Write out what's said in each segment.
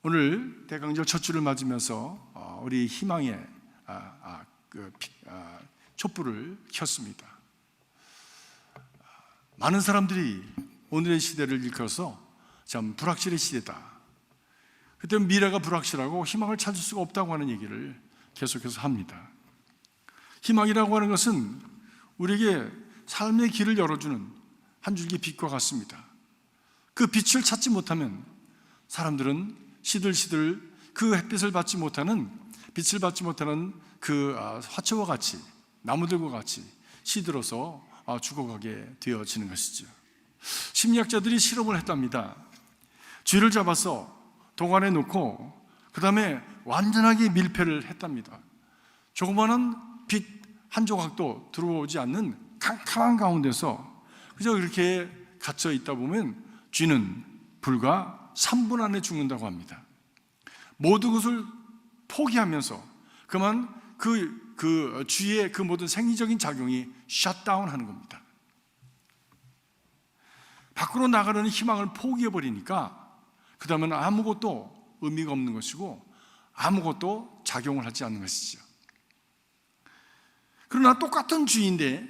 오늘 대강절 첫 주를 맞으면서 우리 희망의 촛불을 켰습니다. 많은 사람들이 오늘의 시대를 일컬어서 참 불확실의 시대다, 그때 미래가 불확실하고 희망을 찾을 수가 없다고 하는 얘기를 계속해서 합니다. 희망이라고 하는 것은 우리에게 삶의 길을 열어주는 한 줄기 빛과 같습니다. 그 빛을 찾지 못하면 사람들은 시들시들 그 햇빛을 받지 못하는, 빛을 받지 못하는 그 화초와 같이, 나무들과 같이 시들어서 죽어가게 되어지는 것이죠. 심리학자들이 실험을 했답니다. 쥐를 잡아서 동안에 놓고 그 다음에 완전하게 밀폐를 했답니다. 조그마한 빛 한 조각도 들어오지 않는 캄캄한 가운데서 그저 이렇게 갇혀 있다 보면 쥐는 불과 3분 안에 죽는다고 합니다. 모든 것을 포기하면서 그만 그 쥐의 그 모든 생리적인 작용이 셧다운 하는 겁니다. 밖으로 나가려는 희망을 포기해버리니까 그 다음에는 아무것도 의미가 없는 것이고 아무것도 작용을 하지 않는 것이죠. 그러나 똑같은 쥐인데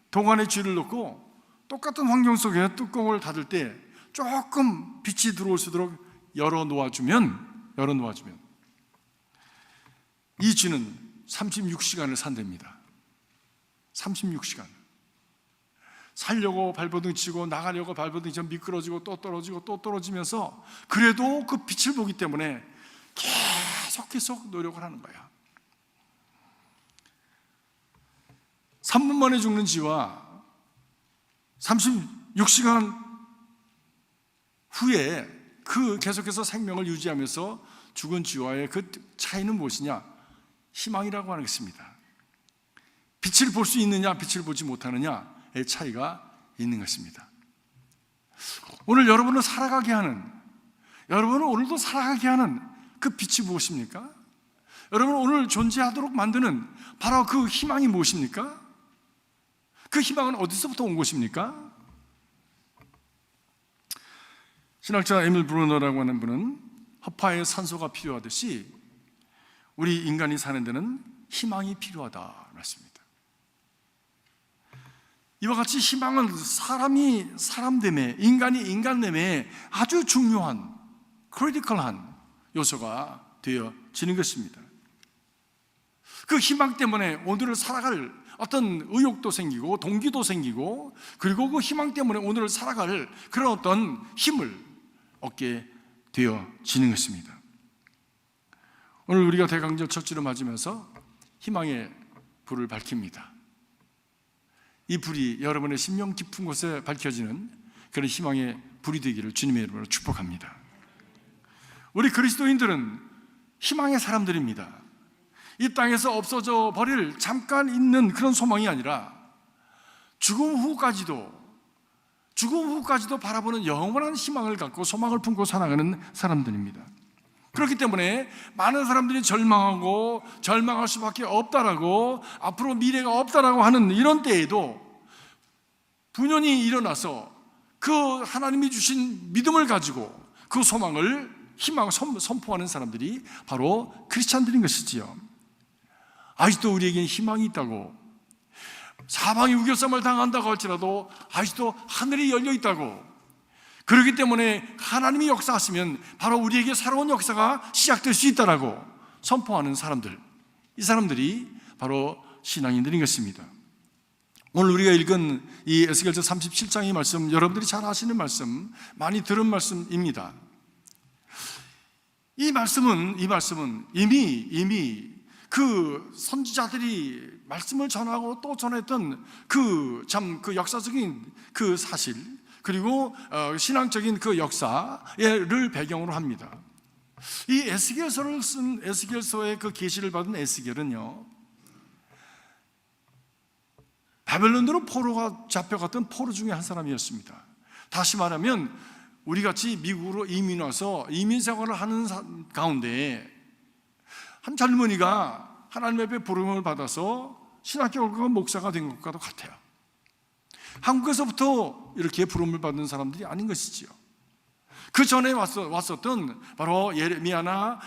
동안에 쥐를 넣고 똑같은 환경 속에 뚜껑을 닫을 때 조금 빛이 들어올 수 있도록 열어 놓아주면 이 쥐는 36시간을 산답니다. 36시간. 살려고 발버둥 치고 나가려고 발버둥 치고 미끄러지고 또 떨어지고 또 떨어지면서 그래도 그 빛을 보기 때문에 계속 노력을 하는 거야. 3분 만에 죽는 쥐와 36시간 후에 그 계속해서 생명을 유지하면서 죽은 쥐와의 그 차이는 무엇이냐? 희망이라고 하는 것입니다. 빛을 볼 수 있느냐, 빛을 보지 못하느냐의 차이가 있는 것입니다. 오늘 여러분을 살아가게 하는, 여러분을 오늘도 살아가게 하는 그 빛이 무엇입니까? 여러분 오늘 존재하도록 만드는 바로 그 희망이 무엇입니까? 그 희망은 어디서부터 온 것입니까? 신학자 에밀 브루너라고 하는 분은 허파에 산소가 필요하듯이 우리 인간이 사는 데는 희망이 필요하다 말씀입니다. 이와 같이 희망은 사람이 사람됨에, 인간이 인간됨에 아주 중요한, 크리티컬한 요소가 되어지는 것입니다. 그 희망 때문에 오늘을 살아갈 어떤 의욕도 생기고 동기도 생기고, 그리고 그 희망 때문에 오늘을 살아갈 그런 어떤 힘을 얻게 되어지는 것입니다. 오늘 우리가 대강절 첫 주를 맞으면서 희망의 불을 밝힙니다. 이 불이 여러분의 심령 깊은 곳에 밝혀지는 그런 희망의 불이 되기를 주님의 이름으로 축복합니다. 우리 그리스도인들은 희망의 사람들입니다. 이 땅에서 없어져 버릴 잠깐 있는 그런 소망이 아니라 죽음 후까지도 바라보는 영원한 희망을 갖고 소망을 품고 살아가는 사람들입니다. 그렇기 때문에 많은 사람들이 절망하고 절망할 수밖에 없다라고, 앞으로 미래가 없다라고 하는 이런 때에도 분연히 일어나서 그 하나님이 주신 믿음을 가지고 그 소망을, 희망을 선포하는 사람들이 바로 크리스찬들인 것이지요. 아직도 우리에게는 희망이 있다고, 사방이 우겨쌈을 당한다고 할지라도 아직도 하늘이 열려 있다고, 그렇기 때문에 하나님이 역사하시면 바로 우리에게 새로운 역사가 시작될 수 있다라고 선포하는 사람들, 이 사람들이 바로 신앙인들인 것입니다. 오늘 우리가 읽은 이 에스겔서 37장의 말씀, 여러분들이 잘 아시는 말씀, 많이 들은 말씀입니다. 이 말씀은 이미 그 선지자들이 말씀을 전하고 또 전했던 그 역사적인 그 사실, 그리고 신앙적인 그 역사를 배경으로 합니다. 이 에스겔서를 쓴, 에스겔서의 그 계시를 받은 에스겔은요, 바벨론으로 포로가 잡혀갔던 포로 중에 한 사람이었습니다. 다시 말하면 우리같이 미국으로 이민 와서 이민 생활을 하는 가운데 한 젊은이가 하나님 앞에 부름을 받아서 신학교 가 목사가 된 것과도 같아요. 한국에서부터 이렇게 부름을 받는 사람들이 아닌 것이지요. 그 전에 왔었던 바로 예레미야나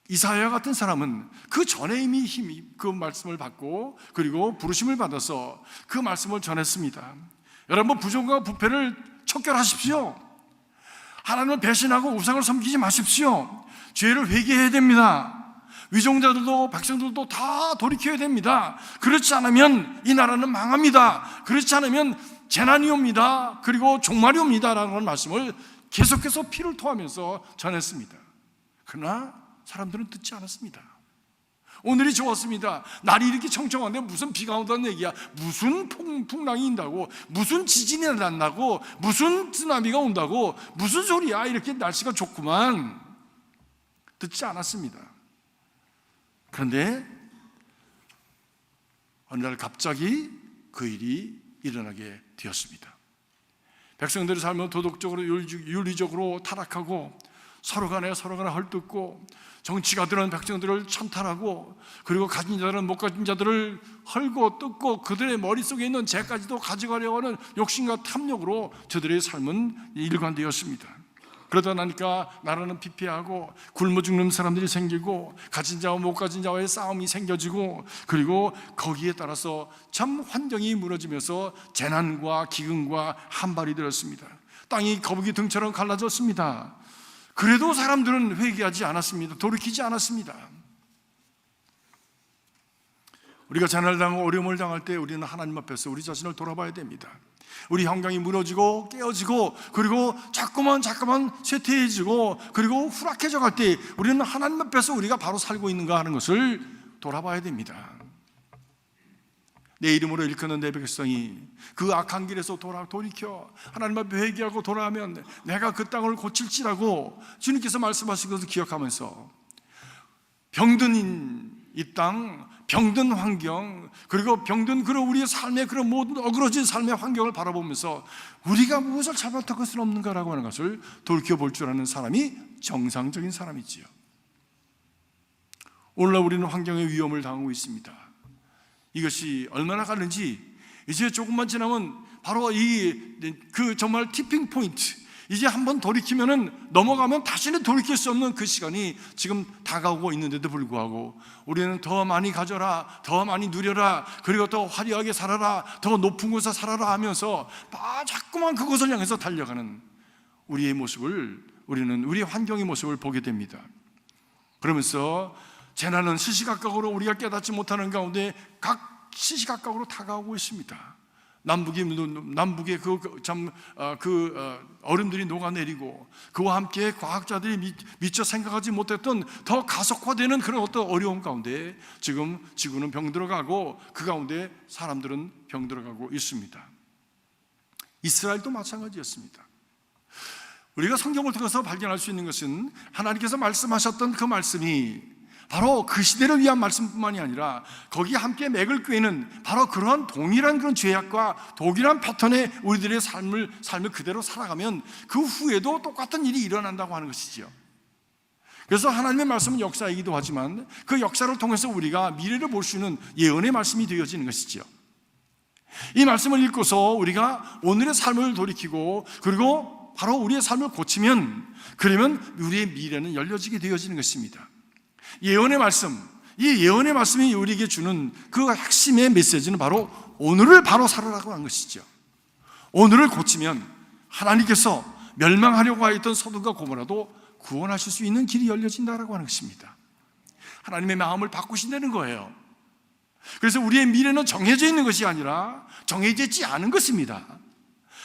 이사야 같은 사람은 그 전에 이미 그 말씀을 받고 그리고 부르심을 받아서 그 말씀을 전했습니다. 여러분, 부정과 부패를 척결하십시오. 하나님을 배신하고 우상을 섬기지 마십시오. 죄를 회개해야 됩니다. 위종자들도 백성들도 다 돌이켜야 됩니다. 그렇지 않으면 이 나라는 망합니다. 그렇지 않으면 재난이 옵니다. 그리고 종말이 옵니다 라는 말씀을 계속해서 피를 토하면서 전했습니다. 그러나 사람들은 듣지 않았습니다. 오늘이 좋았습니다. 날이 이렇게 청청한데 무슨 비가 온다는 얘기야. 무슨 풍랑이 인다고, 무슨 지진이 난다고, 무슨 쓰나미가 온다고, 무슨 소리야. 이렇게 날씨가 좋구만. 듣지 않았습니다. 그런데 어느 날 갑자기 그 일이 일어나게 되었습니다. 백성들의 삶은 도덕적으로 윤리적으로 타락하고 서로 간에 헐뜯고, 정치가들은 백성들을 찬탈하고, 그리고 가진 자들은 못 가진 자들을 헐고 뜯고 그들의 머릿속에 있는 죄까지도 가져가려고 하는 욕심과 탐욕으로 저들의 삶은 일관되었습니다. 그러다 나니까 나라는 피폐하고 굶어 죽는 사람들이 생기고 가진 자와 못 가진 자와의 싸움이 생겨지고, 그리고 거기에 따라서 참 환경이 무너지면서 재난과 기근과 한발이 들었습니다. 땅이 거북이 등처럼 갈라졌습니다. 그래도 사람들은 회개하지 않았습니다. 돌이키지 않았습니다. 우리가 재난을 당하고 어려움을 당할 때 우리는 하나님 앞에서 우리 자신을 돌아봐야 됩니다. 우리 환경이 무너지고 깨어지고 그리고 자꾸만 쇠퇴해지고 그리고 후락해져 갈 때 우리는 하나님 앞에서 우리가 바로 살고 있는가 하는 것을 돌아봐야 됩니다. 내 이름으로 일컫는 내 백성이 그 악한 길에서 돌이켜 하나님 앞에 회개하고 돌아오면 내가 그 땅을 고칠지라고 주님께서 말씀하신 것을 기억하면서 병든 이 땅, 병든 환경, 그리고 병든 그런 우리의 삶의 그런 모든 어그러진 삶의 환경을 바라보면서 우리가 무엇을 잘못할 것은 없는가라고 하는 것을 돌이켜볼 줄 아는 사람이 정상적인 사람이지요. 오늘날 우리는 환경의 위험을 당하고 있습니다. 이것이 얼마나 가는지 이제 조금만 지나면 바로 정말 티핑 포인트, 이제 한번 돌이키면은 넘어가면 다시는 돌이킬 수 없는 그 시간이 지금 다가오고 있는데도 불구하고 우리는 더 많이 가져라, 더 많이 누려라, 그리고 더 화려하게 살아라, 더 높은 곳에 살아라 하면서 자꾸만 그것을 향해서 달려가는 우리의 모습을, 우리는 우리의 환경의 모습을 보게 됩니다. 그러면서 재난은 시시각각으로 우리가 깨닫지 못하는 가운데 각 시시각각으로 다가오고 있습니다. 남북의 얼음들이 녹아내리고 그와 함께 과학자들이 미처 생각하지 못했던 더 가속화되는 그런 어떤 어려움 가운데 지금 지구는 병들어가고 그 가운데 사람들은 병들어가고 있습니다. 이스라엘도 마찬가지였습니다. 우리가 성경을 통해서 발견할 수 있는 것은 하나님께서 말씀하셨던 그 말씀이 바로 그 시대를 위한 말씀뿐만이 아니라 거기에 함께 맥을 꿰는 바로 그러한 동일한 그런 죄악과 동일한 패턴의 우리들의 삶을 그대로 살아가면 그 후에도 똑같은 일이 일어난다고 하는 것이지요. 그래서 하나님의 말씀은 역사이기도 하지만 그 역사를 통해서 우리가 미래를 볼 수 있는 예언의 말씀이 되어지는 것이지요. 이 말씀을 읽고서 우리가 오늘의 삶을 돌이키고 그리고 바로 우리의 삶을 고치면, 그러면 우리의 미래는 열려지게 되어지는 것입니다. 예언의 말씀, 이 예언의 말씀이 우리에게 주는 그 핵심의 메시지는 바로 오늘을 바로 살아라고 한 것이죠. 오늘을 고치면 하나님께서 멸망하려고 하였던 소돔과 고모라도 구원하실 수 있는 길이 열려진다라고 하는 것입니다. 하나님의 마음을 바꾸신다는 거예요. 그래서 우리의 미래는 정해져 있는 것이 아니라 정해져 있지 않은 것입니다.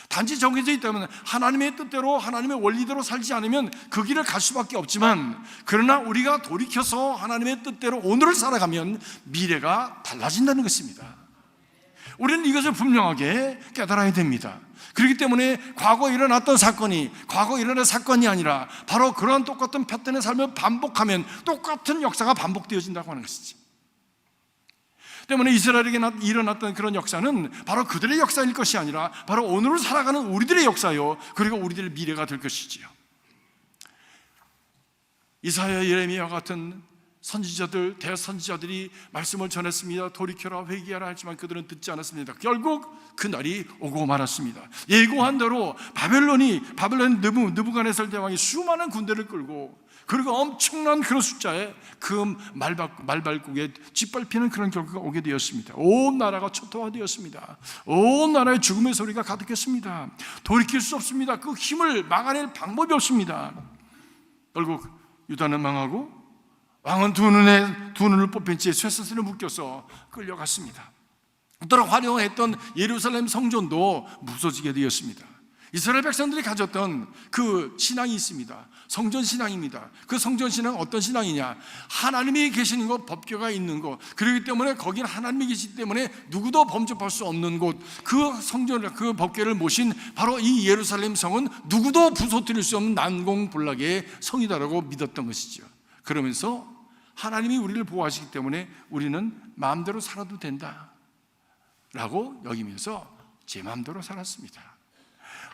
단지 정해져 있다면 하나님의 뜻대로 하나님의 원리대로 살지 않으면 그 길을 갈 수밖에 없지만, 그러나 우리가 돌이켜서 하나님의 뜻대로 오늘을 살아가면 미래가 달라진다는 것입니다. 우리는 이것을 분명하게 깨달아야 됩니다. 그렇기 때문에 과거에 일어났던 사건이 과거에 일어난 사건이 아니라 바로 그러한 똑같은 패턴의 삶을 반복하면 똑같은 역사가 반복되어진다고 하는 것이지. 때문에 이스라엘에게 일어났던 그런 역사는 바로 그들의 역사일 것이 아니라 바로 오늘을 살아가는 우리들의 역사요, 그리고 우리들의 미래가 될 것이지요. 이사야, 예레미야 같은 선지자들, 대선지자들이 말씀을 전했습니다. 돌이켜라, 회개하라 하지만 그들은 듣지 않았습니다. 결국 그날이 오고 말았습니다. 예고한 대로 바벨론 느부갓네살 대왕이 수많은 군대를 끌고, 그리고 엄청난 그런 숫자의 그 말발굽에 짓밟히는 그런 결과가 오게 되었습니다. 온 나라가 초토화되었습니다. 온 나라에 죽음의 소리가 가득했습니다. 돌이킬 수 없습니다. 그 힘을 막아낼 방법이 없습니다. 결국 유다는 망하고 왕은 두 눈을 뽑힌 채 쇠사슬에 묶여서 끌려갔습니다. 그토록 화려했던 예루살렘 성전도 무너지게 되었습니다. 이스라엘 백성들이 가졌던 그 신앙이 있습니다. 성전 신앙입니다. 그 성전 신앙은 어떤 신앙이냐? 하나님이 계시는 곳, 법궤가 있는 곳, 그렇기 때문에 거기는 하나님이 계시기 때문에 누구도 범접할 수 없는 곳, 그 성전을, 그 법궤를 모신 바로 이 예루살렘 성은 누구도 부서뜨릴 수 없는 난공불락의 성이다라고 믿었던 것이죠. 그러면서 하나님이 우리를 보호하시기 때문에 우리는 마음대로 살아도 된다 라고 여기면서 제 마음대로 살았습니다.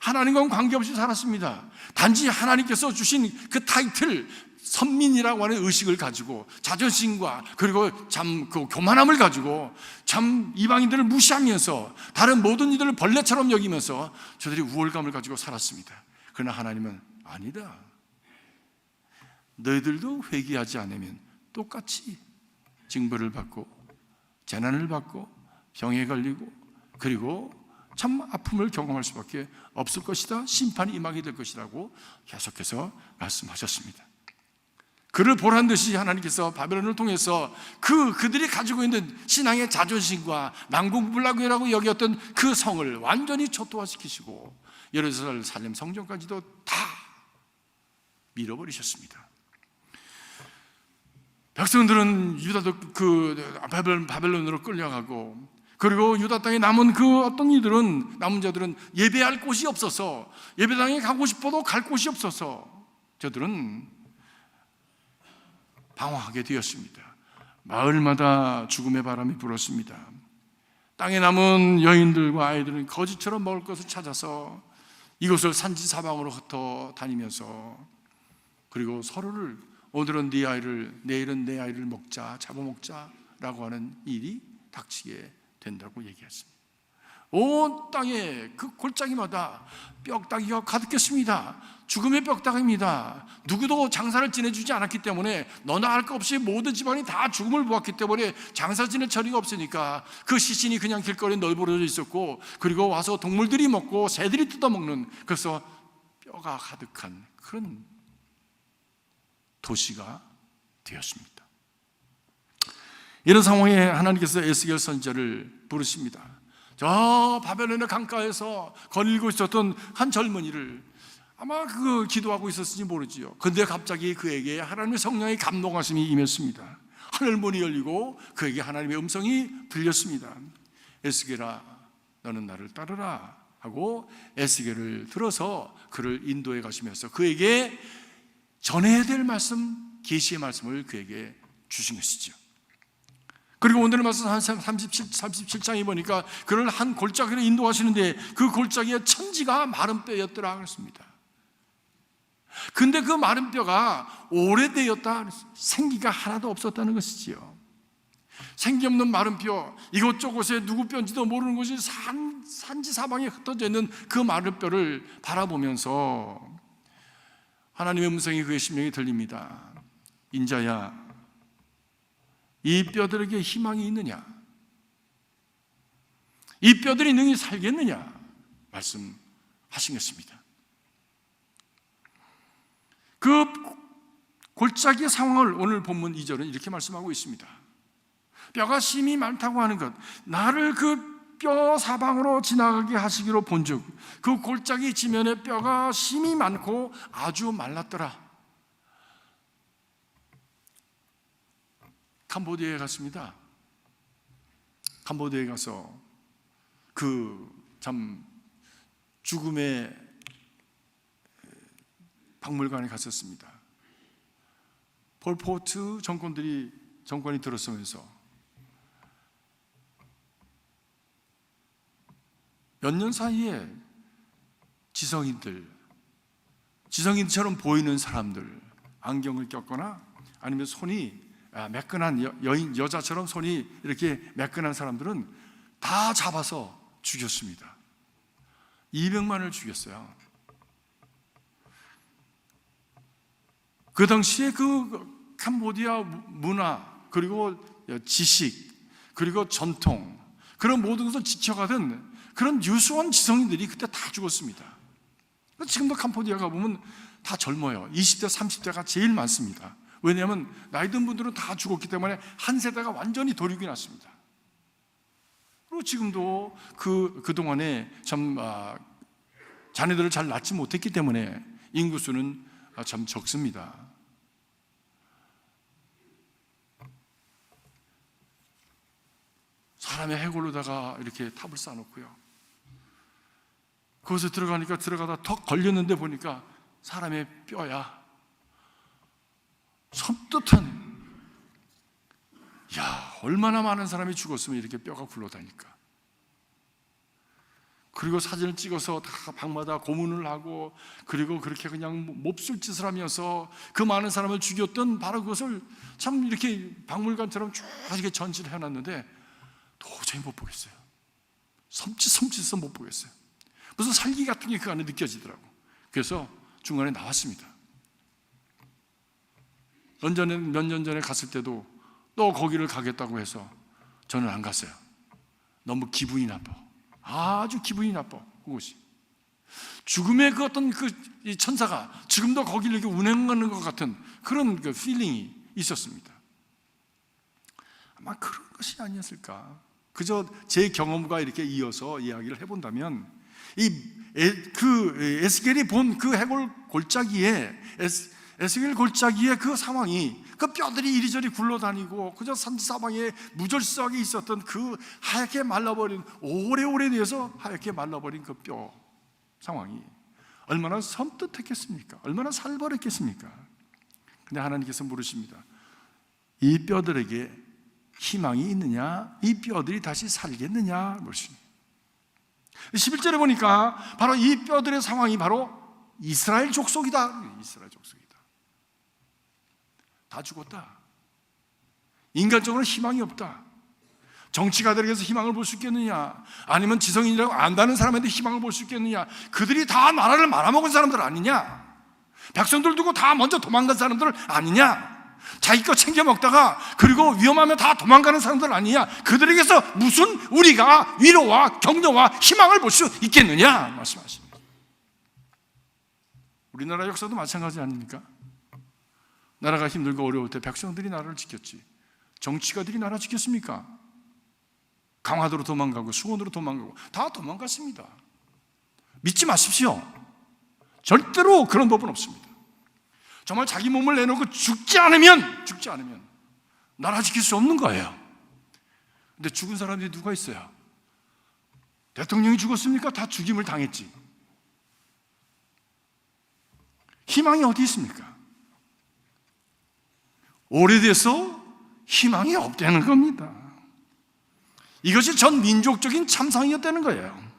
하나님과는 관계없이 살았습니다. 단지 하나님께서 주신 그 타이틀, 선민이라고 하는 의식을 가지고 자존심과 그리고 참 그 교만함을 가지고 참 이방인들을 무시하면서 다른 모든 이들을 벌레처럼 여기면서 저들이 우월감을 가지고 살았습니다. 그러나 하나님은 아니다. 너희들도 회개하지 않으면 똑같이 징벌을 받고 재난을 받고 병에 걸리고 그리고 참 아픔을 경험할 수밖에 없을 것이다. 심판이 임하게 될 것이라고 계속해서 말씀하셨습니다. 그를 보란 듯이 하나님께서 바벨론을 통해서 그들이 가지고 있는 신앙의 자존심과 난공불락이라고 여겼던 그 성을 완전히 초토화시키시고 예루살렘 성전까지도 다 밀어버리셨습니다. 백성들은 유다도 바벨론으로 끌려가고, 그리고 유다 땅에 남은 남은 자들은 예배할 곳이 없어서, 예배당에 가고 싶어도 갈 곳이 없어서 저들은 방황하게 되었습니다. 마을마다 죽음의 바람이 불었습니다. 땅에 남은 여인들과 아이들은 거지처럼 먹을 것을 찾아서 이곳을 산지 사방으로 흩어 다니면서, 그리고 서로를 오늘은 네 아이를, 내일은 내 아이를 먹자, 잡아먹자라고 하는 일이 닥치게 된다고 얘기했습니다. 온 땅에 그 골짜기마다 뼈다귀가 가득했습니다. 죽음의 뼈다귀입니다. 누구도 장사를 지내주지 않았기 때문에, 너나 할 것 없이 모든 집안이 다 죽음을 보았기 때문에 장사 지낼 처리가 없으니까 그 시신이 그냥 길거리에 널브러져 있었고, 그리고 와서 동물들이 먹고 새들이 뜯어먹는, 그래서 뼈가 가득한 그런 도시가 되었습니다. 이런 상황에 하나님께서 에스겔 선지자를 부르십니다. 저 바벨론의 강가에서 거닐고 있었던 한 젊은이를, 아마 기도하고 있었을지 모르지요. 근데 갑자기 그에게 하나님의 성령의 감동하심이 임했습니다. 하늘 문이 열리고 그에게 하나님의 음성이 들렸습니다. 에스겔아, 너는 나를 따르라 하고 에스겔을 들어서 그를 인도해 가시면서 그에게 전해야 될 말씀, 계시의 말씀을 그에게 주신 것이죠. 그리고 오늘의 말씀 37장에 보니까 그를 한 골짜기로 인도하시는데 그 골짜기에 천지가 마른 뼈였더라 그랬습니다. 근데 그 마른 뼈가 오래되었다, 생기가 하나도 없었다는 것이지요. 생기 없는 마른 뼈, 이곳저곳에 누구 뼈인지도 모르는 것이 산지 사방에 흩어져 있는 그 마른 뼈를 바라보면서 하나님의 음성이 그의 심령에 들립니다. 인자야, 이 뼈들에게 희망이 있느냐? 이 뼈들이 능히 살겠느냐? 말씀하신 것입니다. 그 골짜기의 상황을 오늘 본문 2절은 이렇게 말씀하고 있습니다. 뼈가 심이 많다고 하는 것, 나를 그 뼈 사방으로 지나가게 하시기로 본즉 그 골짜기 지면에 뼈가 심이 많고 아주 말랐더라. 캄보디아에 갔습니다. 캄보디아에 가서 참 죽음의 박물관에 갔었습니다. 폴포트 정권이 들어서면서 몇 년 사이에 지성인처럼 보이는 사람들, 안경을 꼈거나 아니면 손이 매끈한 여자처럼 손이 이렇게 매끈한 사람들은 다 잡아서 죽였습니다. 200만을 죽였어요. 그 당시에 그 캄보디아 문화, 그리고 지식, 그리고 전통, 그런 모든 것을 지켜가던 그런 유수한 지성인들이 그때 다 죽었습니다. 지금도 캄보디아 가보면 다 젊어요. 20대, 30대가 제일 많습니다. 왜냐하면 나이 든 분들은 다 죽었기 때문에 한 세대가 완전히 도륙이 났습니다. 그리고 지금도 그동안에 참 자녀들을 잘 낳지 못했기 때문에 인구수는 참 적습니다. 사람의 해골로다가 이렇게 탑을 쌓아놓고요, 거기서 들어가다 턱 걸렸는데 보니까 사람의 뼈야. 섬뜩하네. 야, 얼마나 많은 사람이 죽었으면 이렇게 뼈가 굴러다니까. 그리고 사진을 찍어서 다 방마다 고문을 하고, 그리고 그렇게 그냥 몹쓸 짓을 하면서 그 많은 사람을 죽였던 바로 그것을 참 이렇게 박물관처럼 쭉 이렇게 전시를 해놨는데 도저히 못 보겠어요. 섬찟해서 못 보겠어요. 무슨 살기 같은 게 그 안에 느껴지더라고. 그래서 중간에 나왔습니다. 몇 년 전에 갔을 때도 또 거기를 가겠다고 해서 저는 안 갔어요. 너무 기분이 나빠. 아주 기분이 나빠. 그것이 죽음의 그 어떤 이 천사가 지금도 거기를 이렇게 운행하는 것 같은 그런 그 필링이 있었습니다. 아마 그런 것이 아니었을까. 그저 제 경험과 이렇게 이어서 이야기를 해본다면, 에스겔이 본 그 해골 골짜기에, 에스겔 골짜기의 그 상황이, 그 뼈들이 이리저리 굴러다니고 그저 산사방에 무절수하게 있었던 그 하얗게 말라버린, 오래오래 되어서 하얗게 말라버린 그 뼈 상황이 얼마나 섬뜩했겠습니까? 얼마나 살벌했겠습니까? 근데 하나님께서 물으십니다. 이 뼈들에게 희망이 있느냐? 이 뼈들이 다시 살겠느냐? 물으십니다. 11절에 보니까 바로 이 뼈들의 상황이 바로 이스라엘 족속이다. 이스라엘 족속이다. 다 죽었다. 인간적으로 희망이 없다. 정치가들에게서 희망을 볼 수 있겠느냐? 아니면 지성인이라고 안다는 사람한테 희망을 볼 수 있겠느냐? 그들이 다 나라를 말아먹은 사람들 아니냐? 백성들 두고 다 먼저 도망간 사람들 아니냐? 자기 거 챙겨 먹다가 그리고 위험하면 다 도망가는 사람들 아니냐? 그들에게서 무슨 우리가 위로와 격려와 희망을 볼 수 있겠느냐? 말씀하십니다. 우리나라 역사도 마찬가지 아닙니까? 나라가 힘들고 어려울 때 백성들이 나라를 지켰지, 정치가들이 나라 지켰습니까? 강화도로 도망가고 수원으로 도망가고 다 도망갔습니다. 믿지 마십시오. 절대로 그런 법은 없습니다. 정말 자기 몸을 내놓고 죽지 않으면 나라 지킬 수 없는 거예요. 근데 죽은 사람들이 누가 있어요? 대통령이 죽었습니까? 다 죽임을 당했지. 희망이 어디 있습니까? 오래돼서 희망이 없다는 겁니다. 이것이 전 민족적인 참상이었다는 거예요.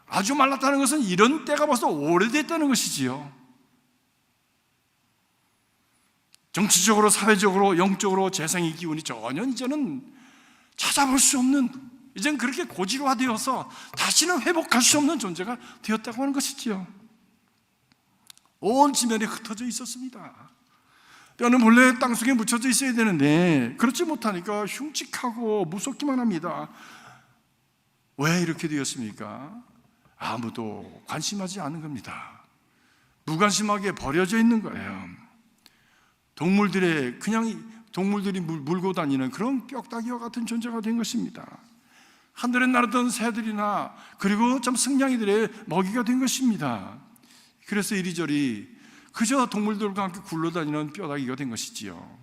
아주 말랐다는 것은 이런 때가 벌써 오래됐다는 것이지요. 정치적으로, 사회적으로, 영적으로 재생의 기운이 전혀 이제는 찾아볼 수 없는, 이젠 그렇게 고질화되어서 다시는 회복할 수 없는 존재가 되었다고 하는 것이지요. 온 지면에 흩어져 있었습니다. 뼈는 본래 땅속에 묻혀져 있어야 되는데 그렇지 못하니까 흉측하고 무섭기만 합니다. 왜 이렇게 되었습니까? 아무도 관심하지 않은 겁니다. 무관심하게 버려져 있는 거예요. 동물들이 물고 다니는 그런 뼈다귀와 같은 존재가 된 것입니다. 하늘에 날았던 새들이나 그리고 참 승냥이들의 먹이가 된 것입니다. 그래서 이리저리 그저 동물들과 함께 굴러다니는 뼈다귀가 된 것이지요.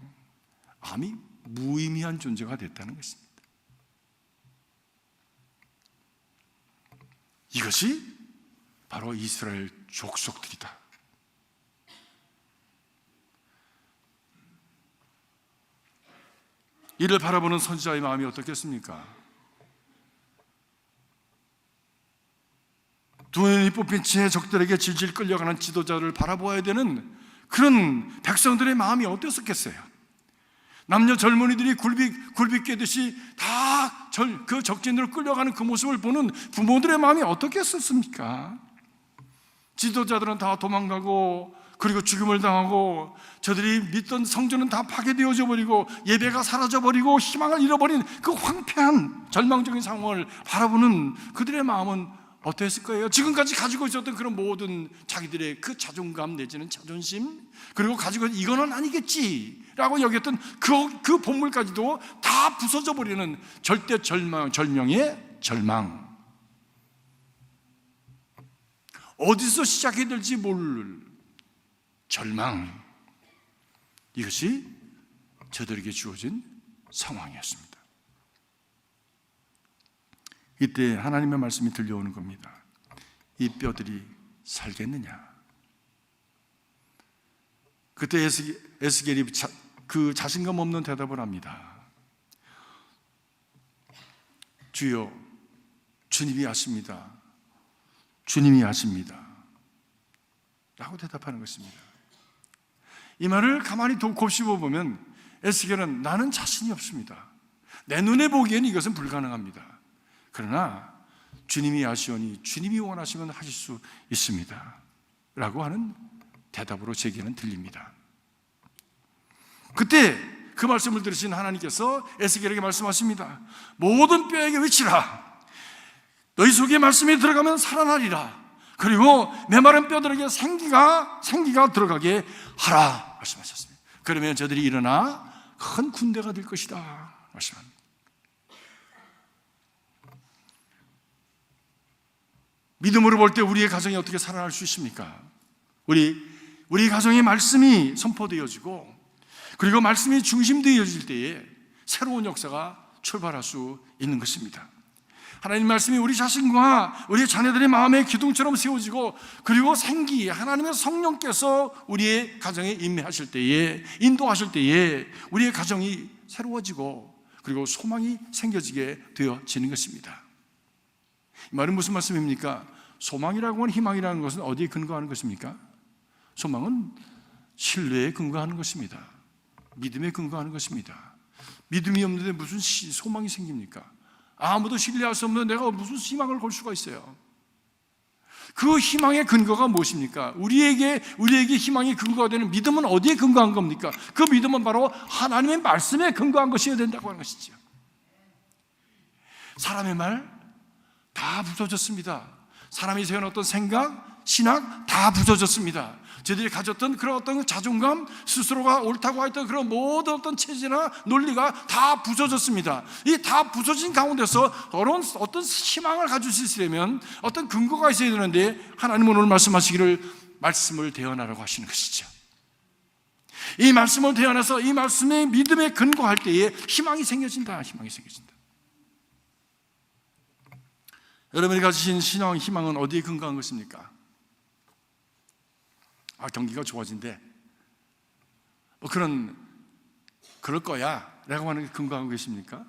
암이 무의미한 존재가 됐다는 것입니다. 이것이 바로 이스라엘 족속들이다. 이를 바라보는 선지자의 마음이 어떻겠습니까? 두 눈이 뽑힌 채 적들에게 질질 끌려가는 지도자를 바라보아야 되는 그런 백성들의 마음이 어땠었겠어요? 남녀 젊은이들이 굴비 꿰듯이 다 그 적진으로 끌려가는 그 모습을 보는 부모들의 마음이 어떻겠었습니까? 지도자들은 다 도망가고, 그리고 죽임을 당하고, 저들이 믿던 성전은 다 파괴되어져 버리고, 예배가 사라져 버리고, 희망을 잃어버린 그 황폐한 절망적인 상황을 바라보는 그들의 마음은 어땠을 거예요? 지금까지 가지고 있었던 그런 모든 자기들의 그 자존감 내지는 자존심, 그리고 가지고 이거는 아니겠지라고 여겼던 그 본물까지도 다 부서져 버리는 절대 절명의 절망. 어디서 시작해야 될지 모를 절망. 이것이 저들에게 주어진 상황이었습니다. 이때 하나님의 말씀이 들려오는 겁니다. 이 뼈들이 살겠느냐? 그때 에스겔이 그 자신감 없는 대답을 합니다. 주여, 주님이 아십니다. 주님이 아십니다. 라고 대답하는 것입니다. 이 말을 가만히 곱씹어 보면 에스겔은 나는 자신이 없습니다. 내 눈에 보기에는 이것은 불가능합니다. 그러나 주님이 아시오니 주님이 원하시면 하실 수 있습니다. 라고 하는 대답으로 제게는 들립니다. 그때 그 말씀을 들으신 하나님께서 에스겔에게 말씀하십니다. 모든 뼈에게 외치라. 너희 속에 말씀이 들어가면 살아나리라. 그리고 메마른 뼈들에게 생기가 들어가게 하라 말씀하셨습니다. 그러면 저들이 일어나 큰 군대가 될 것이다 말씀합니다. 믿음으로 볼 때 우리의 가정이 어떻게 살아날 수 있습니까? 우리 가정에 말씀이 선포되어지고, 그리고 말씀이 중심되어질 때에 새로운 역사가 출발할 수 있는 것입니다. 하나님 말씀이 우리 자신과 우리 자녀들의 마음의 기둥처럼 세워지고, 그리고 하나님의 성령께서 우리의 가정에 임하실 때에, 인도하실 때에 우리의 가정이 새로워지고, 그리고 소망이 생겨지게 되어지는 것입니다. 이 말은 무슨 말씀입니까? 소망이라고 하는, 희망이라는 것은 어디에 근거하는 것입니까? 소망은 신뢰에 근거하는 것입니다. 믿음에 근거하는 것입니다. 믿음이 없는데 무슨 소망이 생깁니까? 아무도 신뢰할 수 없는 내가 무슨 희망을 걸 수가 있어요? 그 희망의 근거가 무엇입니까? 우리에게 희망의 근거가 되는 믿음은 어디에 근거한 겁니까? 그 믿음은 바로 하나님의 말씀에 근거한 것이어야 된다고 하는 것이죠. 사람의 말 다 부서졌습니다. 사람이 세워놓았던 생각, 신학 다 부서졌습니다. 저들이 가졌던 그런 어떤 자존감, 스스로가 옳다고 했던 그런 모든 어떤 체제나 논리가 다 부서졌습니다. 이 다 부서진 가운데서 어떤 희망을 가질 수 있으려면 어떤 근거가 있어야 되는데, 하나님은 오늘 말씀하시기를 말씀을 대언하라고 하시는 것이죠. 이 말씀을 대언해서 이 말씀의 믿음에 근거할 때에 희망이 생겨진다. 희망이 생겨진다. 여러분이 가지신 신앙, 희망은 어디에 근거한 것입니까? 경기가 좋아진대. 그럴 거야 라고 하는 게 근거하고 계십니까?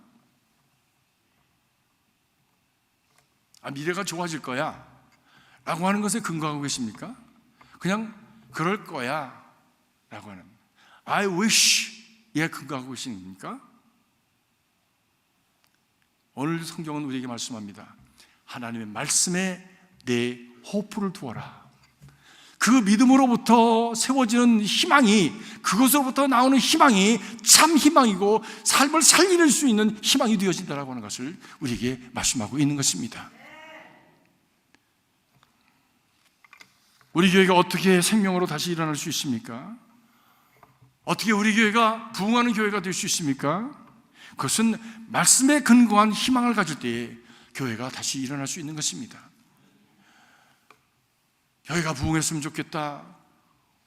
미래가 좋아질 거야 라고 하는 것에 근거하고 계십니까? 그냥 그럴 거야 라고 하는 I wish에 근거하고 계십니까? 오늘 성경은 우리에게 말씀합니다. 하나님의 말씀에 내 호프를 두어라. 그 믿음으로부터 세워지는 희망이, 그것으로부터 나오는 희망이 참 희망이고 삶을 살릴 수 있는 희망이 되어진다라고 하는 것을 우리에게 말씀하고 있는 것입니다. 우리 교회가 어떻게 생명으로 다시 일어날 수 있습니까? 어떻게 우리 교회가 부흥하는 교회가 될 수 있습니까? 그것은 말씀에 근거한 희망을 가질 때에 교회가 다시 일어날 수 있는 것입니다. 교회가 부흥했으면 좋겠다,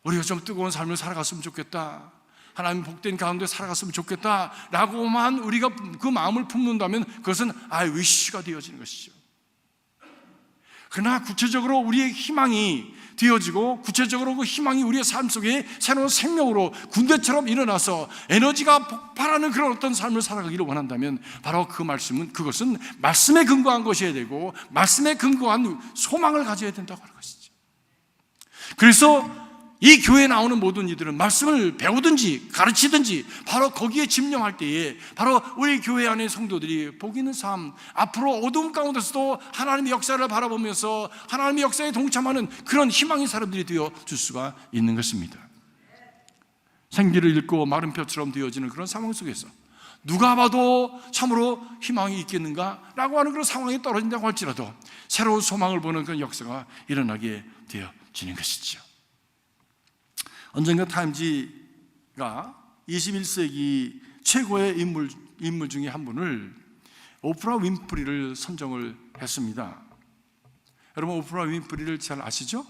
우리가 좀 뜨거운 삶을 살아갔으면 좋겠다, 하나님 복된 가운데 살아갔으면 좋겠다 라고만 우리가 그 마음을 품는다면 그것은 I wish가 되어지는 것이죠. 그러나 구체적으로 우리의 희망이 되어지고, 구체적으로 그 희망이 우리의 삶 속에 새로운 생명으로 군대처럼 일어나서 에너지가 폭발하는 그런 어떤 삶을 살아가기를 원한다면 바로 그것은 말씀에 근거한 것이어야 되고, 말씀에 근거한 소망을 가져야 된다고 하는 것이죠. 그래서 이 교회에 나오는 모든 이들은 말씀을 배우든지 가르치든지 바로 거기에 집념할 때에 바로 우리 교회 안의 성도들이 복 있는 삶, 앞으로 어두움 가운데서도 하나님의 역사를 바라보면서 하나님의 역사에 동참하는 그런 희망의 사람들이 되어 줄 수가 있는 것입니다. 생기를 잃고 마른 뼈처럼 되어지는 그런 상황 속에서 누가 봐도 참으로 희망이 있겠는가라고 하는 그런 상황에 떨어진다고 할지라도 새로운 소망을 보는 그런 역사가 일어나게 되어지는 것이죠. 언젠가 타임지가 21세기 최고의 인물 중에 한 분을 오프라 윈프리를 선정을 했습니다. 여러분, 오프라 윈프리를 잘 아시죠?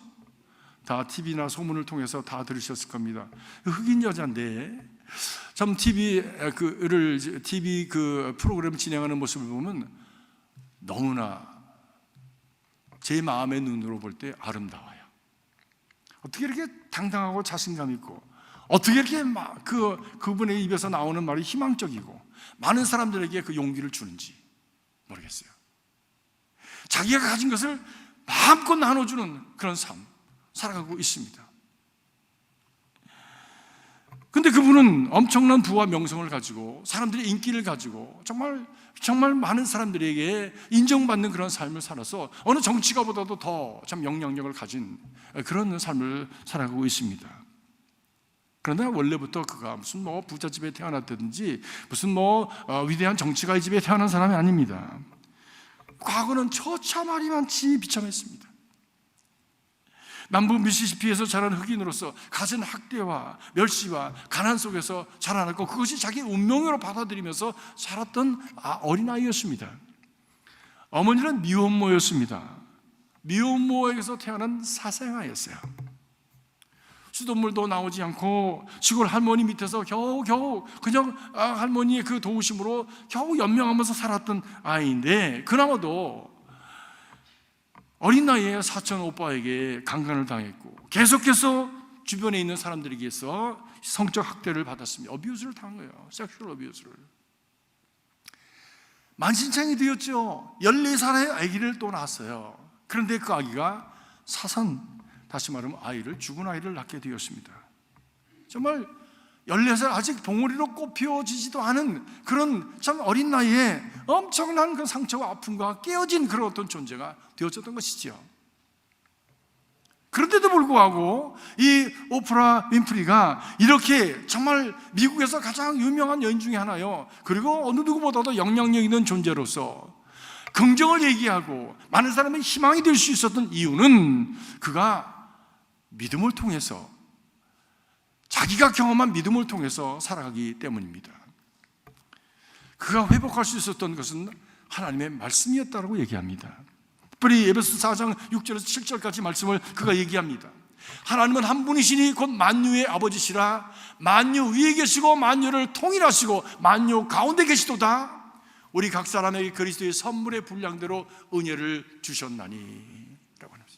다 TV나 소문을 통해서 다 들으셨을 겁니다. 흑인 여자인데 참 TV 그 프로그램 진행하는 모습을 보면 너무나 제 마음의 눈으로 볼 때 아름다워요. 어떻게 이렇게 당당하고 자신감 있고, 어떻게 이렇게 그분의 입에서 나오는 말이 희망적이고 많은 사람들에게 그 용기를 주는지 모르겠어요. 자기가 가진 것을 마음껏 나눠주는 그런 삶 살아가고 있습니다. 근데 그분은 엄청난 부와 명성을 가지고 사람들의 인기를 가지고 정말 많은 사람들에게 인정받는 그런 삶을 살아서 어느 정치가보다도 더 참 영향력을 가진 그런 삶을 살아가고 있습니다. 그러나 원래부터 그가 무슨 부자 집에 태어났다든지 무슨 위대한 정치가의 집에 태어난 사람이 아닙니다. 과거는 처참하리만치 비참했습니다. 남부 미시시피에서 자란 흑인으로서 갖은 학대와 멸시와 가난 속에서 자라났고 그것이 자기 운명으로 받아들이면서 자랐던 어린아이였습니다. 어머니는 미혼모였습니다. 미혼모에게서 태어난 사생아였어요. 수돗물도 나오지 않고 시골 할머니 밑에서 겨우 그냥 할머니의 그 도우심으로 겨우 연명하면서 살았던 아이인데, 그나마도 어린 나이에 사촌 오빠에게 강간을 당했고 계속해서 주변에 있는 사람들에게서 성적 학대를 받았습니다. 어뷰즈를 당한 거예요. 섹슈얼 어뷰즈를. 만신창이 되었죠. 14살의 아기를 또 낳았어요. 그런데 그 아기가 다시 말하면 죽은 아이를 낳게 되었습니다. 정말 14살 아직 봉오리로 꽃 피워지지도 않은 그런 참 어린 나이에 엄청난 그 상처와 아픔과 깨어진 그런 어떤 존재가 되어졌던 것이지요. 그런데도 불구하고 이 오프라 윈프리가 이렇게 정말 미국에서 가장 유명한 여인 중에 하나요. 그리고 어느 누구보다도 영향력 있는 존재로서 긍정을 얘기하고 많은 사람의 희망이 될 수 있었던 이유는 그가 믿음을 통해서, 자기가 경험한 믿음을 통해서 살아가기 때문입니다. 그가 회복할 수 있었던 것은 하나님의 말씀이었다고 얘기합니다. 특별히 에베소 4장 6절에서 7절까지 말씀을 그가 얘기합니다. 하나님은 한 분이시니 곧 만유의 아버지시라. 만유 위에 계시고 만유를 통일하시고 만유 가운데 계시도다. 우리 각 사람에게 그리스도의 선물의 분량대로 은혜를 주셨나니 라고 합니다.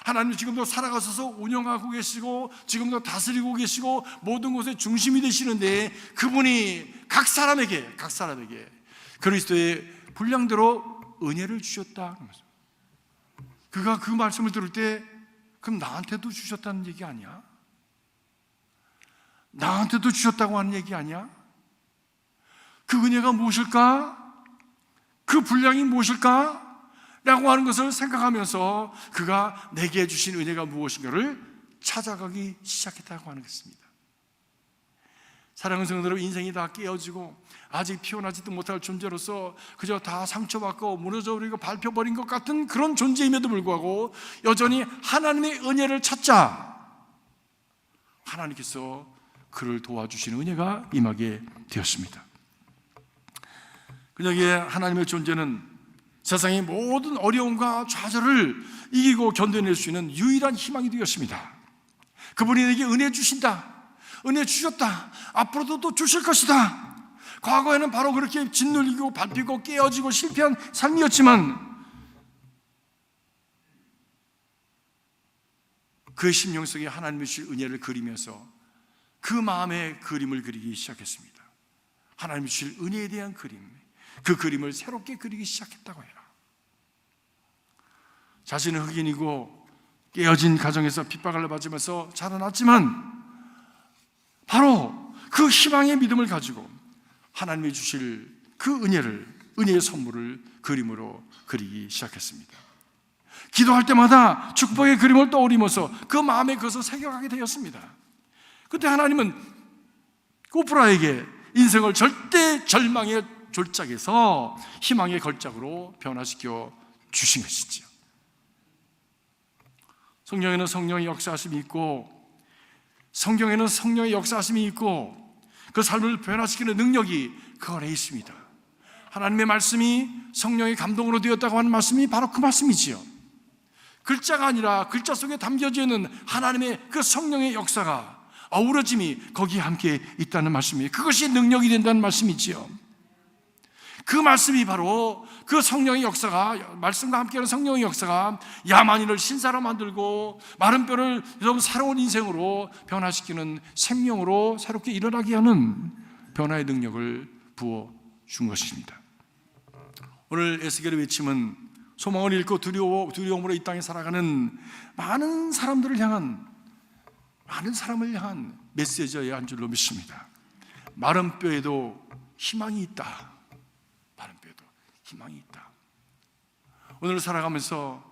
하나님은 지금도 살아가셔서 운영하고 계시고 지금도 다스리고 계시고 모든 곳의 중심이 되시는데, 그분이 각 사람에게 그리스도의 분량대로 은혜를 주셨다. 그가 그 말씀을 들을 때 그럼 나한테도 주셨다는 얘기 아니야? 나한테도 주셨다고 하는 얘기 아니야? 그 은혜가 무엇일까? 그 분량이 무엇일까? 라고 하는 것을 생각하면서 그가 내게 주신 은혜가 무엇인가를 찾아가기 시작했다고 하는 것입니다. 사랑하는 성도들, 인생이 다 깨어지고 아직 피어나지도 못할 존재로서 그저 다 상처받고 무너져버리고 밟혀버린 것 같은 그런 존재임에도 불구하고 여전히 하나님의 은혜를 찾자 하나님께서 그를 도와주시는 은혜가 임하게 되었습니다. 그녀에게 하나님의 존재는 세상의 모든 어려움과 좌절을 이기고 견뎌낼 수 있는 유일한 희망이 되었습니다. 그분이 내게 은혜 주신다, 은혜 주셨다, 앞으로도 또 주실 것이다. 과거에는 바로 그렇게 짓눌리고 밟히고 깨어지고 실패한 삶이었지만 그의 심령 속에 하나님의 주실 은혜를 그리면서 그 마음의 그림을 그리기 시작했습니다. 하나님의 주실 은혜에 대한 그림, 그 그림을 새롭게 그리기 시작했다고 해요. 자신은 흑인이고 깨어진 가정에서 핍박을 받으면서 자라났지만 바로 그 희망의 믿음을 가지고 하나님이 주실 그 은혜의 선물을 그림으로 그리기 시작했습니다. 기도할 때마다 축복의 그림을 떠올리면서 그 마음에 그것을 새겨가게 되었습니다. 그때 하나님은 오프라에게 인생을 절대 절망의 졸작에서 희망의 걸작으로 변화시켜 주신 것이죠. 성경에는 성령의 역사하심이 있고, 성경에는 성령의 역사하심이 있고, 그 삶을 변화시키는 능력이 그 안에 있습니다. 하나님의 말씀이 성령의 감동으로 되었다고 하는 말씀이 바로 그 말씀이지요. 글자가 아니라 글자 속에 담겨져 있는 하나님의 그 성령의 역사가, 어우러짐이 거기에 함께 있다는 말씀이에요. 그것이 능력이 된다는 말씀이지요. 그 말씀이 바로 그 성령의 역사가, 말씀과 함께하는 성령의 역사가 야만인을 신사로 만들고 마른 뼈를 좀 새로운 인생으로 변화시키는 생명으로 새롭게 일어나게 하는 변화의 능력을 부어준 것입니다. 오늘 에스겔의 외침은 소망을 잃고 두려움으로 이 땅에 살아가는 많은 사람을 향한 메시지의 한 줄로 믿습니다. 마른 뼈에도 희망이 있다. 마른 뼈에도 희망이 있다. 오늘 살아가면서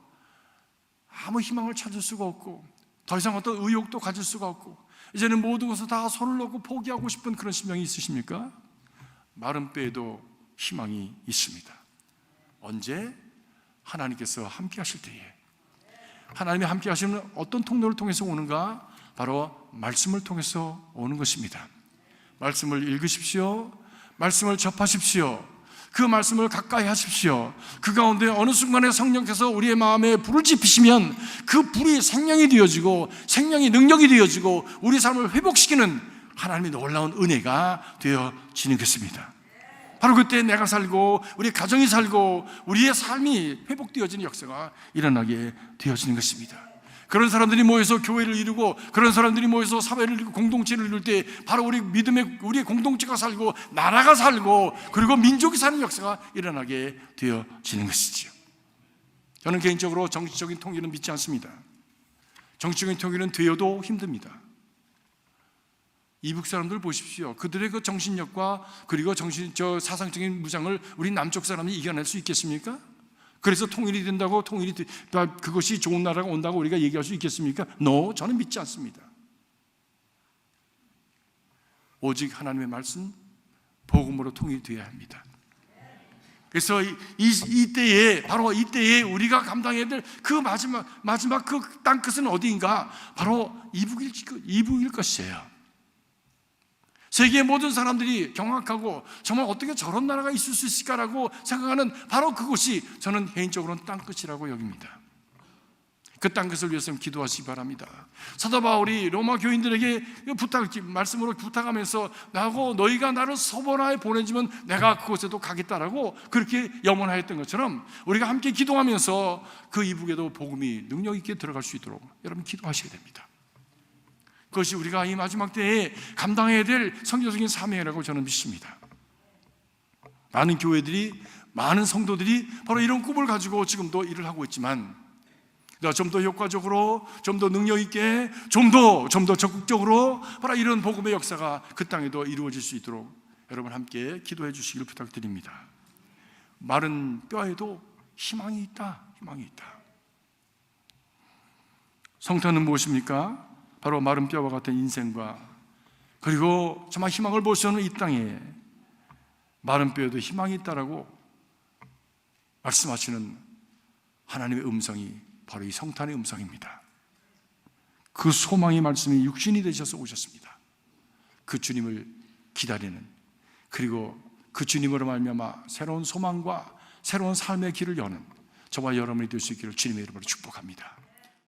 아무 희망을 찾을 수가 없고, 더 이상 어떤 의욕도 가질 수가 없고, 이제는 모든 것을 다 손을 놓고 포기하고 싶은 그런 심령이 있으십니까? 마른 뼈에도 희망이 있습니다. 언제? 하나님께서 함께 하실 때에. 하나님이 함께 하시는 어떤 통로를 통해서 오는가? 바로 말씀을 통해서 오는 것입니다. 말씀을 읽으십시오. 말씀을 접하십시오. 그 말씀을 가까이 하십시오. 그 가운데 어느 순간에 성령께서 우리의 마음에 불을 지피시면 그 불이 생명이 되어지고, 생명이 능력이 되어지고, 우리 삶을 회복시키는 하나님의 놀라운 은혜가 되어지는 것입니다. 바로 그때 내가 살고, 우리 가정이 살고, 우리의 삶이 회복되어지는 역사가 일어나게 되어지는 것입니다. 그런 사람들이 모여서 교회를 이루고, 그런 사람들이 모여서 사회를 이루고 공동체를 이룰 때 바로 우리 믿음의, 우리의 공동체가 살고, 나라가 살고, 그리고 민족이 사는 역사가 일어나게 되어지는 것이지요. 저는 개인적으로 정치적인 통일은 믿지 않습니다. 정치적인 통일은 되어도 힘듭니다. 이북 사람들 보십시오. 그들의 그 정신력과 그리고 사상적인 무장을 우리 남쪽 사람이 이겨낼 수 있겠습니까? 그래서 통일이 된다고, 그것이 좋은 나라가 온다고 우리가 얘기할 수 있겠습니까? No, 저는 믿지 않습니다. 오직 하나님의 말씀, 복음으로 통일되어야 합니다. 그래서 이때에, 바로 이때에 우리가 감당해야 될 그 마지막 그 땅끝은 어디인가? 바로 이북일 것이에요. 세계의 모든 사람들이 경악하고 정말 어떻게 저런 나라가 있을 수 있을까라고 생각하는 바로 그곳이 저는 개인적으로는 땅끝이라고 여깁니다. 그 땅끝을 위해서 기도하시기 바랍니다. 사도 바울이 로마 교인들에게 말씀으로 부탁하면서 너희가 나를 서번화에 보내주면 내가 그곳에도 가겠다라고 그렇게 염원하였던 것처럼 우리가 함께 기도하면서 그 이북에도 복음이 능력 있게 들어갈 수 있도록 여러분 기도하셔야 됩니다. 그것이 우리가 이 마지막 때에 감당해야 될 선교적인 사명이라고 저는 믿습니다. 많은 교회들이, 많은 성도들이 바로 이런 꿈을 가지고 지금도 일을 하고 있지만, 좀 더 효과적으로, 좀 더 능력 있게, 좀 더 적극적으로 바로 이런 복음의 역사가 그 땅에도 이루어질 수 있도록 여러분 함께 기도해 주시길 부탁드립니다. 마른 뼈에도 희망이 있다. 희망이 있다. 성탄은 무엇입니까? 바로 마른 뼈와 같은 인생과, 그리고 정말 희망을 볼 수 없는 이 땅에 마른 뼈에도 희망이 있다라고 말씀하시는 하나님의 음성이 바로 이 성탄의 음성입니다. 그 소망의 말씀이 육신이 되셔서 오셨습니다. 그 주님을 기다리는, 그리고 그 주님으로 말미암아 새로운 소망과 새로운 삶의 길을 여는 저와 여러분이 될 수 있기를 주님의 이름으로 축복합니다.